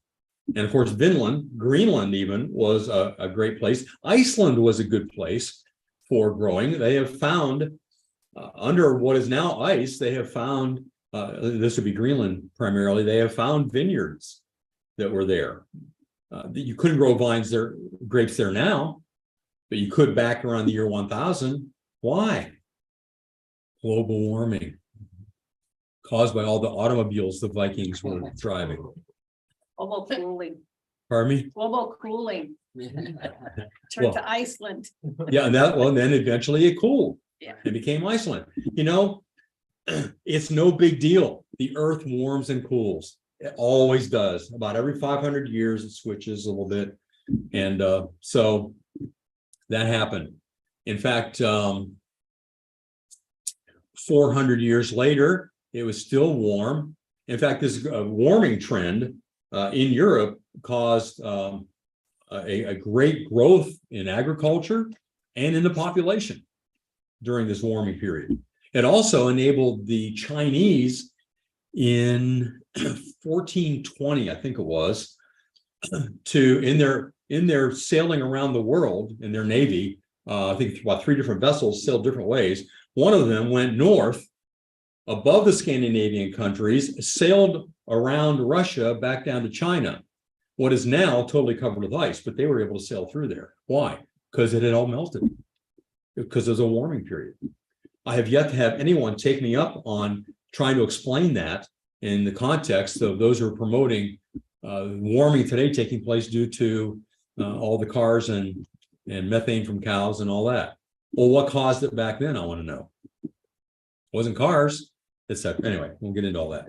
And of course, Vinland, Greenland even, was a great place. Iceland was a good place for growing. They have found, under what is now ice, they have found, this would be Greenland primarily, they have found vineyards that were there. You couldn't grow vines there, grapes there now, but you could back around the year 1000. Why? Global warming, caused by all the automobiles the Vikings were driving. Global cooling. Pardon me? Global cooling. Turn Well, to Iceland. Yeah, and then eventually it cooled. Yeah. It became Iceland. You know, it's no big deal. The earth warms and cools. It always does. About every 500 years, it switches a little bit. And so that happened. In fact, 400 years later, it was still warm. In fact, this warming trend in Europe caused a great growth in agriculture and in the population during this warming period. It also enabled the Chinese in 1420, I think it was, to in their sailing around the world in their navy. I think about 3 different vessels sailed different ways. One of them went north above the Scandinavian countries, sailed around Russia back down to China, what is now totally covered with ice, but they were able to sail through there. Why? Because it had all melted, because there's a warming period. I have yet to have anyone take me up on trying to explain that in the context of those who are promoting warming today taking place due to all the cars and methane from cows and all that. Well, what caused it back then? I want to know. It wasn't cars. Anyway, we'll get into all that.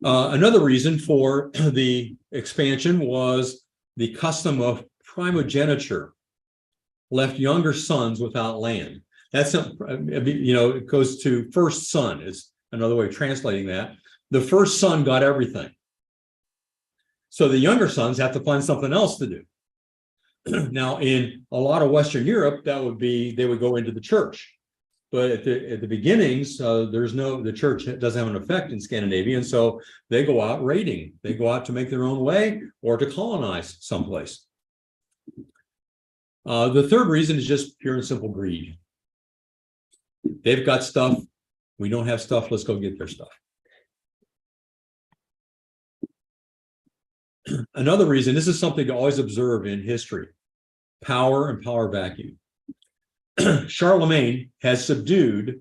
Another reason for the expansion was the custom of primogeniture, left younger sons without land. That's, it goes to first son is another way of translating that. The first son got everything. So the younger sons have to find something else to do. Now, in a lot of Western Europe, that would be, they would go into the church. But at the beginnings, the church doesn't have an effect in Scandinavia, and so they go out raiding. They go out to make their own way or to colonize someplace. The third reason is just pure and simple greed. They've got stuff. We don't have stuff. Let's go get their stuff. Another reason, this is something to always observe in history, power and power vacuum. Charlemagne has subdued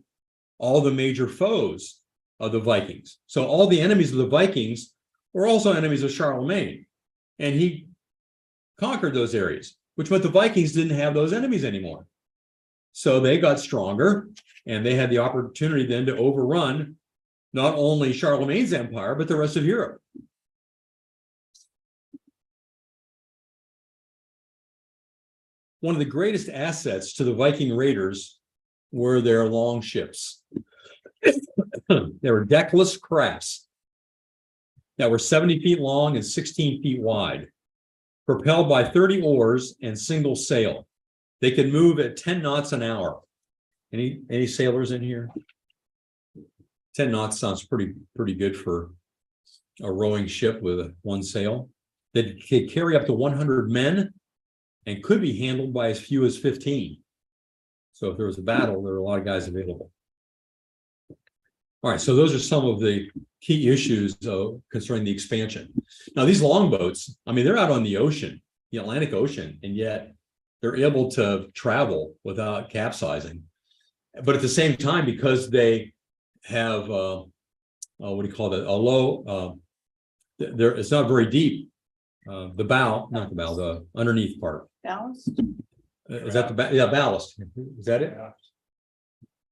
all the major foes of the Vikings. So all the enemies of the Vikings were also enemies of Charlemagne. And he conquered those areas, which meant the Vikings didn't have those enemies anymore. So they got stronger, and they had the opportunity then to overrun not only Charlemagne's empire, but the rest of Europe. One of the greatest assets to the Viking raiders were their long ships. They were deckless crafts that were 70 feet long and 16 feet wide, propelled by 30 oars and single sail. They could move at 10 knots an hour. Any sailors in here? 10 knots sounds pretty good for a rowing ship with one sail. They could carry up to 100 men and could be handled by as few as 15. So if there was a battle, there were a lot of guys available. All right, so those are some of the key issues concerning the expansion. Now, these longboats, I mean, they're out on the ocean, the Atlantic Ocean, and yet they're able to travel without capsizing. But at the same time, because they have, what do you call that, a low, it's not very deep. The underneath part. Ballast? Is that the yeah, ballast? Is that it?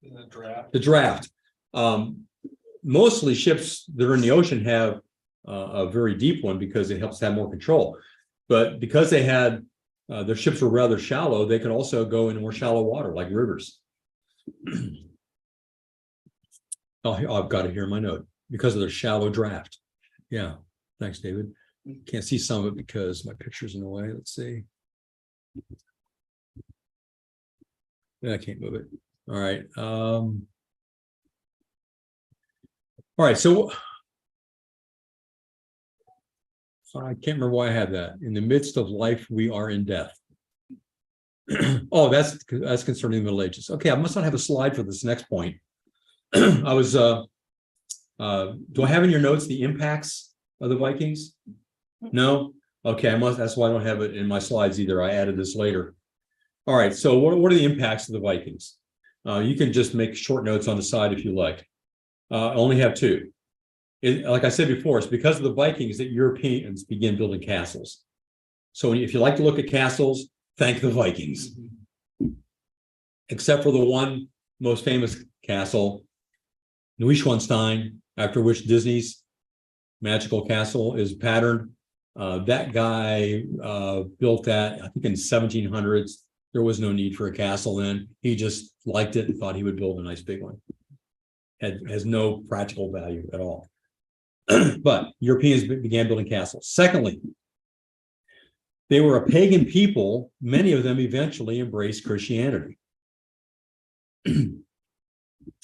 The draft. The draft. Mostly ships that are in the ocean have a very deep one because it helps have more control. But because they had their ships were rather shallow, they could also go into more shallow water like rivers. Oh, I've got it here in my note because of their shallow draft. Yeah, thanks, David. Can't see some of it because my picture's in the way. Let's see. Yeah, I can't move it. All right. All right. So I can't remember why I had that. In the midst of life, we are in death. Oh, that's concerning the Middle Ages. Okay, I must not have a slide for this next point. I was. Do I have in your notes the impacts of the Vikings? No? Okay, that's why I don't have it in my slides either. I added this later. All right, so what are the impacts of the Vikings? You can just make short notes on the side if you like. I only have two. Like I said before, it's because of the Vikings that Europeans began building castles. So if you like to look at castles, thank the Vikings. Except for the one most famous castle, Neuschwanstein, after which Disney's magical castle is patterned. That guy built that, I think, in 1700s. There was no need for a castle then. He just liked it and thought he would build a nice big one. Has no practical value at all. But Europeans began building castles. Secondly, they were a pagan people. Many of them eventually embraced Christianity. And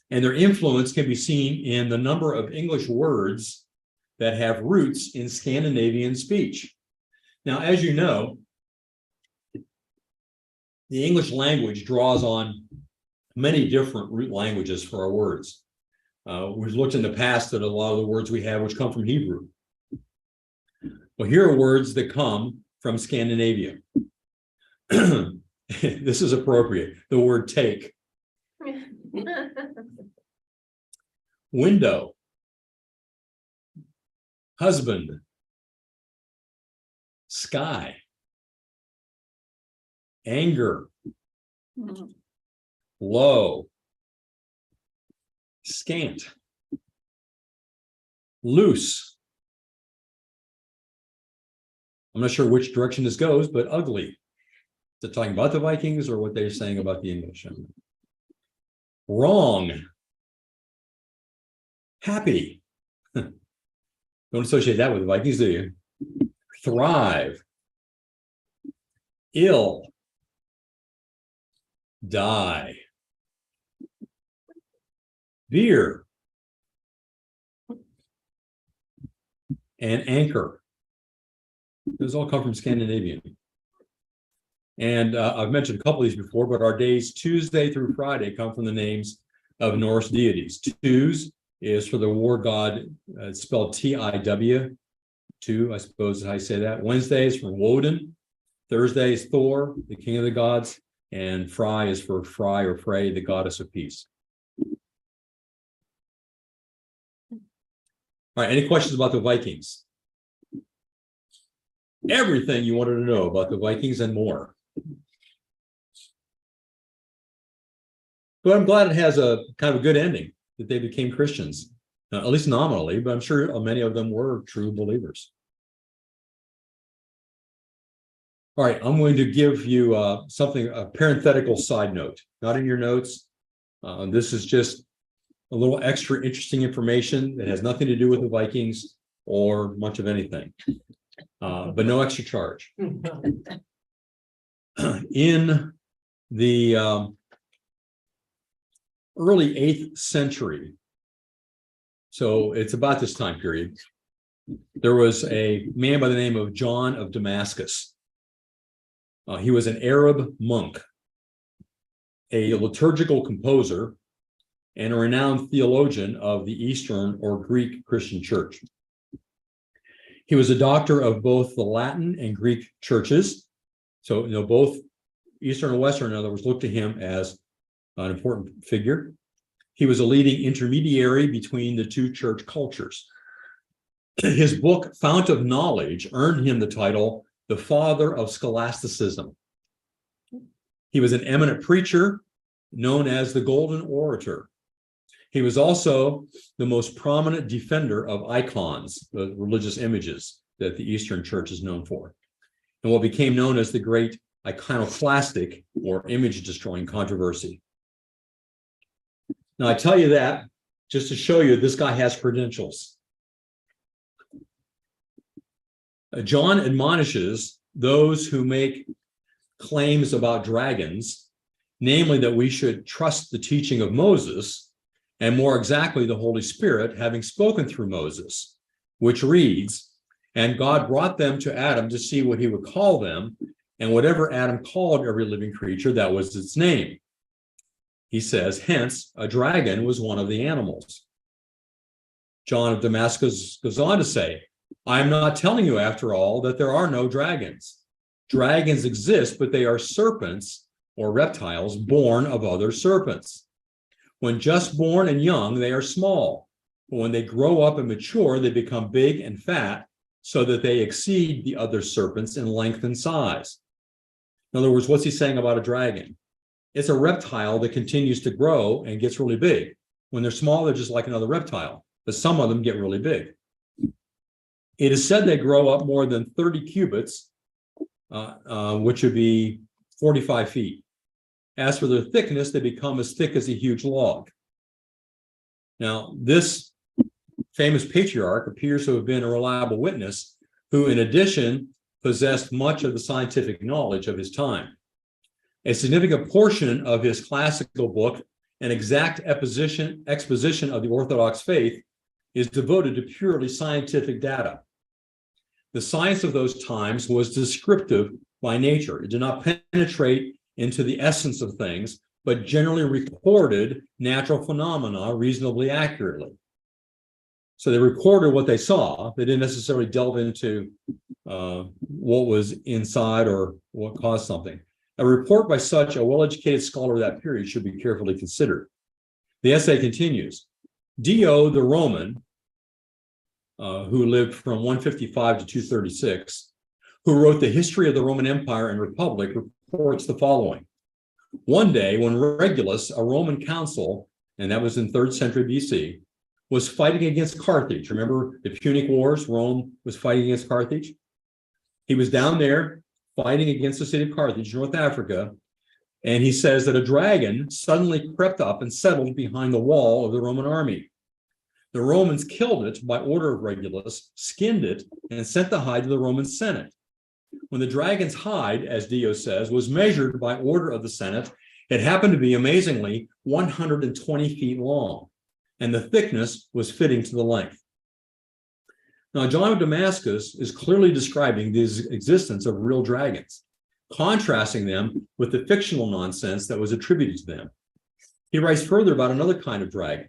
their influence can be seen in the number of English words that have roots in Scandinavian speech. Now, as you know, the English language draws on many different root languages for our words. We've looked in the past at a lot of the words we have which come from Hebrew. Well, here are words that come from Scandinavia. This is appropriate. The word take. Window. Husband. Sky. Anger. Mhm. Low. Scant. Loose. I'm not sure which direction this goes, but ugly. Is it talking about the Vikings or what they're saying about the English? Wrong. Happy. Don't associate that with the Vikings, do you? Thrive. Ill. Die. beer, and anchor. Those all come from Scandinavian. And I've mentioned a couple of these before, but our days Tuesday through Friday come from the names of Norse deities. Tues is for the war god, it's spelled Tiw, two, I suppose is how you say that. Wednesday is for Woden. Thursday is Thor, the king of the gods. And Fry is for Fry or Frey, the goddess of peace. All right, any questions about the Vikings? Everything you wanted to know about the Vikings and more. But I'm glad it has a kind of a good ending, that they became Christians, at least nominally, but I'm sure many of them were true believers. All right, I'm going to give you something, a parenthetical side note, not in your notes. This is just a little extra interesting information that has nothing to do with the Vikings or much of anything, but no extra charge. In the early 8th century, so it's about this time period, there was a man by the name of John of Damascus. He was an Arab monk, a liturgical composer, and a renowned theologian of the Eastern or Greek Christian Church. He was a doctor of both the Latin and Greek churches. So, both Eastern and Western, in other words, looked to him as an important figure. He was a leading intermediary between the two church cultures. His book, Fount of Knowledge, earned him the title, the father of scholasticism. He was an eminent preacher known as the Golden Orator. He was also the most prominent defender of icons, the religious images that the Eastern Church is known for, and what became known as the Great Iconoclastic or image-destroying controversy. Now, I tell you that just to show you this guy has credentials. John admonishes those who make claims about dragons, namely that we should trust the teaching of Moses, and more exactly the Holy Spirit having spoken through Moses, which reads, "And God brought them to Adam to see what he would call them, and whatever Adam called every living creature, that was its name." He says, hence, a dragon was one of the animals. John of Damascus goes on to say, "I am not telling you, after all, that there are no dragons. Dragons exist, but they are serpents or reptiles born of other serpents. When just born and young, they are small. But when they grow up and mature, they become big and fat, so that they exceed the other serpents in length and size." In other words, what's he saying about a dragon? It's a reptile that continues to grow and gets really big. When they're small, they're just like another reptile, but some of them get really big. It is said they grow up more than 30 cubits, which would be 45 feet. As for their thickness, they become as thick as a huge log. Now, this famous patriarch appears to have been a reliable witness who, in addition, possessed much of the scientific knowledge of his time. A significant portion of his classical book, An Exact Exposition of the Orthodox Faith, is devoted to purely scientific data. The science of those times was descriptive by nature. It did not penetrate into the essence of things, but generally recorded natural phenomena reasonably accurately. So they recorded what they saw. They didn't necessarily delve into what was inside or what caused something. A report by such a well-educated scholar of that period should be carefully considered. The essay continues. Dio the Roman, who lived from 155 to 236, who wrote the history of the Roman Empire and Republic, reports the following. One day when Regulus, a Roman consul, and that was in 3rd century BC, was fighting against Carthage. Remember the Punic Wars? Rome was fighting against Carthage. He was down there fighting against the city of Carthage, North Africa, and he says that a dragon suddenly crept up and settled behind the wall of the Roman army. The Romans killed it by order of Regulus, skinned it, and sent the hide to the Roman Senate. When the dragon's hide, as Dio says, was measured by order of the Senate, it happened to be amazingly 120 feet long. and the thickness was fitting to the length. Now, John of Damascus is clearly describing the existence of real dragons, contrasting them with the fictional nonsense that was attributed to them. He writes further about another kind of dragon.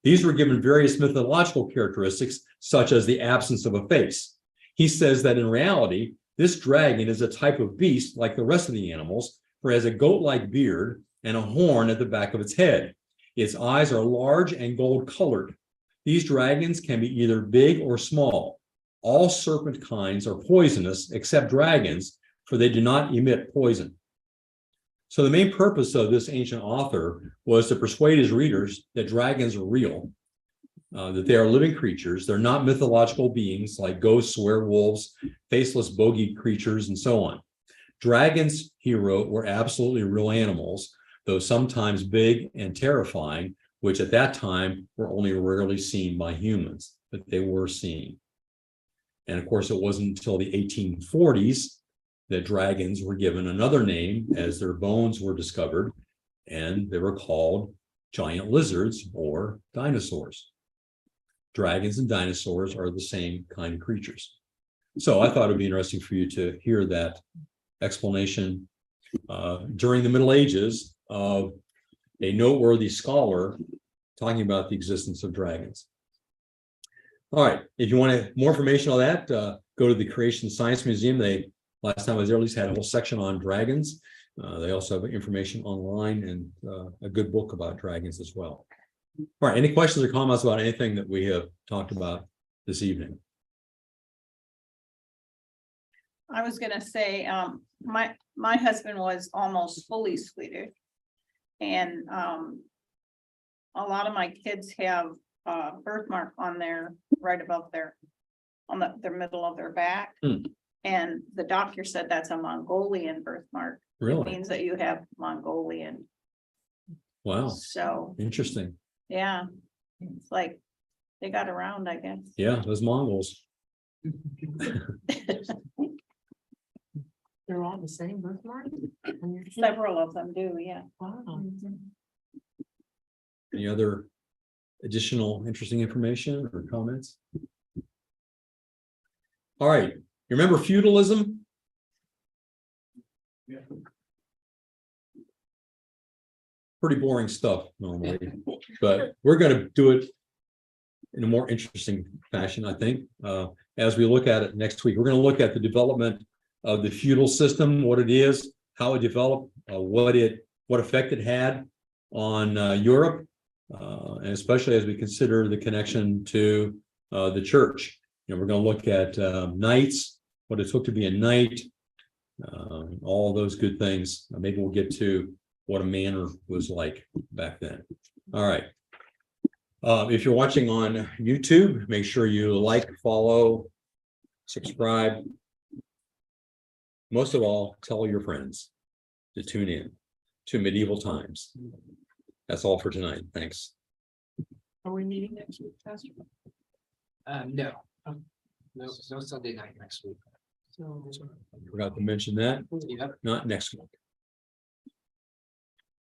These were given various mythological characteristics, such as the absence of a face. He says that in reality, this dragon is a type of beast like the rest of the animals, for it has a goat-like beard and a horn at the back of its head. Its eyes are large and gold-colored. These dragons can be either big or small. All serpent kinds are poisonous except dragons, for they do not emit poison. So the main purpose of this ancient author was to persuade his readers that dragons are real, that they are living creatures. They're not mythological beings like ghosts, werewolves, faceless bogey creatures, and so on. Dragons, he wrote, were absolutely real animals, though sometimes big and terrifying, which at that time were only rarely seen by humans, but they were seen. And of course, it wasn't until the 1840s that dragons were given another name as their bones were discovered, and they were called giant lizards or dinosaurs. Dragons and dinosaurs are the same kind of creatures. So I thought it'd be interesting for you to hear that explanation during the Middle Ages of a noteworthy scholar talking about the existence of dragons. All right, if you want more information on that, go to the Creation Science Museum. Last time I was there, at least had a whole section on dragons. They also have information online and a good book about dragons as well. All right, any questions or comments about anything that we have talked about this evening? I was gonna say, my husband was almost fully Swedish. And a lot of my kids have a birthmark on their, right above their, on the middle of their back. And the doctor said that's a Mongolian birthmark. It Really? means that you have Mongolian. Wow, So, interesting. yeah, it's like they got around, I guess. Yeah, those Mongols. They're all the same birthmark? on your kid? Several of them do, yeah. Wow. Any other additional interesting information or comments? All right, you remember feudalism? Yeah. Pretty boring stuff normally, but we're going to do it in a more interesting fashion, I think. As we look at it next week, we're going to look at the development of the feudal system, what it is, how it developed, what effect it had on Europe, and especially as we consider the connection to the church. You know, we're going to look at knights, what it took to be a knight, all those good things. Maybe we'll get to what a manor was like back then. All right. If you're watching on YouTube, make sure you like, follow, subscribe. Most of all, tell your friends to tune in to Medieval Times. That's all for tonight. Thanks. Are we meeting next week, Pastor? No. No Sunday night next week. So, Forgot to mention that. Yep. Not next week.